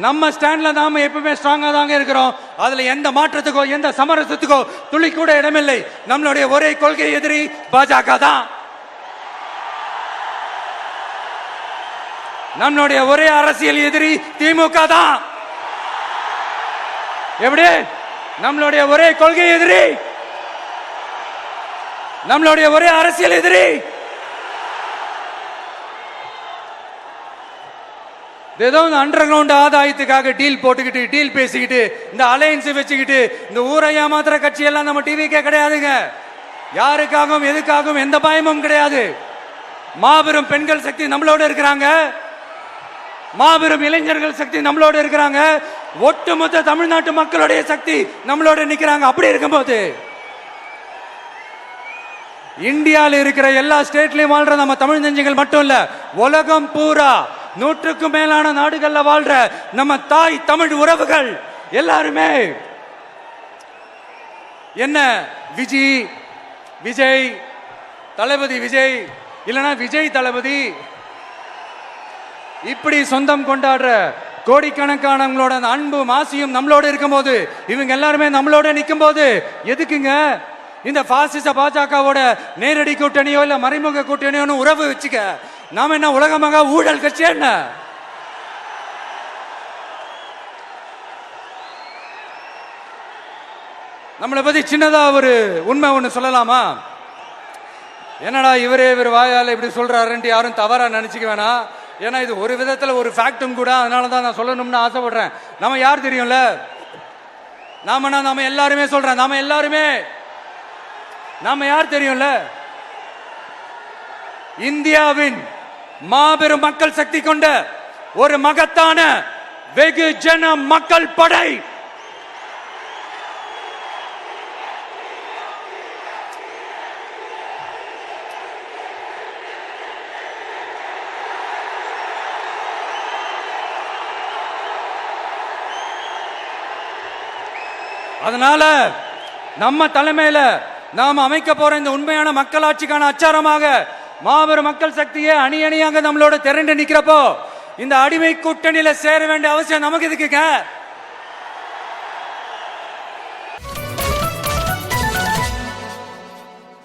நம்ம ஸ்டாண்ட்ல நாம எப்பவுமே ஸ்ட்ராங்கா தாங்க இருக்கிறோம். அதுல எந்த மாற்றத்துக்கோ எந்த சமரசத்துக்கோ துளி கூட இடமில்லை. நம்மளுடைய ஒரே கொள்கை எதிரி பாஜக தான். நம்மளுடைய ஒரே அரசியல் எதிரி திமுக தான். எப்படி? நம்மளுடைய ஒரே கொள்கை எதிரி, நம்மளுடைய ஒரே அரசியல் எதிரி. ஏதோ இந்த அண்டர் கிரவுண்ட் ஆதாயத்துக்காக டீல் போட்டுக்கிட்டு டீல் பேசிக்கிட்டு இந்த அலையன்ஸ் வச்சுக்கிட்டு இந்த ஊரை ஏமாத்துற கட்சி எல்லாம் நம்ம டிவிக்கே கிடையாதுங்க. யாருக்காகவும் எதுக்காகவும் எந்த பயமும் கிடையாது. மாபெரும் பெண்கள் சக்தி நம்மளோட இருக்கிறாங்க, மாபெரும் இளைஞர்கள் சக்தி நம்மளோட இருக்கிறாங்க, ஒட்டுமொத்த தமிழ்நாட்டு மக்களுடைய சக்தி நம்மளோட நிக்கிறாங்க. அப்படி இருக்கும்போது இந்தியாவில் இருக்கிற எல்லா ஸ்டேட்லயும் வாழ்ற நம்ம தமிழ் நெஞ்சங்கள் மட்டும் இல்ல, உலகம் பூரா 100க்கும் மேலான நாடுகள்ல வாழ்ற நம்ம தாய் தமிழ் உறவுகள் எல்லாருமே என்ன விஜய் தளபதி விஜய் இல்லனா விஜய் தளபதி இப்படி சொந்தம் கொண்டாடுற கோடிக்கணக்கானவங்களோட அன்பு மாசியும் நம்மளோட இருக்கும் போது, இவங்க எல்லாருமே நம்மளோட நிற்கும் போது எதுக்குங்க இந்த பாசிச பாஜகவோட நேரடி கூட்டணியோ இல்ல மறைமுக கூட்டணியோ உறவு வச்சுக்க? நாம என்ன உலகமாக ஊழல் கட்சி? என்ன நம்மளை பத்தி சின்னதா ஒரு உண்மை ஒண்ணு சொல்லலாமா? என்னடா இவர் வாயால இப்படி சொல்றாருன்ட்டு யாரும் தவறா நினைச்சுக்க வேணாம். ஏன்னா இது ஒரு விதத்துல ஒரு ஃபேக்டும் கூட. அதனாலதான் நான் சொல்லணும்னு ஆசைப்படுறேன். நம்ம யார் தெரியும்ல? நாம எல்லாருமே சொல்றேன். நாம யார் தெரியும்ல? இந்தியாவின் மாபெரும் மக்கள் சக்தி கொண்ட ஒரு மகத்தான வெகுஜன மக்கள் படை. அதனால நம்ம தலைமையில நாம் அமைக்க போற இந்த உண்மையான மக்களாட்சிக்கான அச்சாரமாக மாபெரும் மக்கள் சக்தியை அணி அணியாக நம்மளோட திரண்டு நிக்கிறப்போ இந்த அடிமை கூட்டணியில சேர வேண்டிய அவசியம் நமக்கு எதுக்குங்க?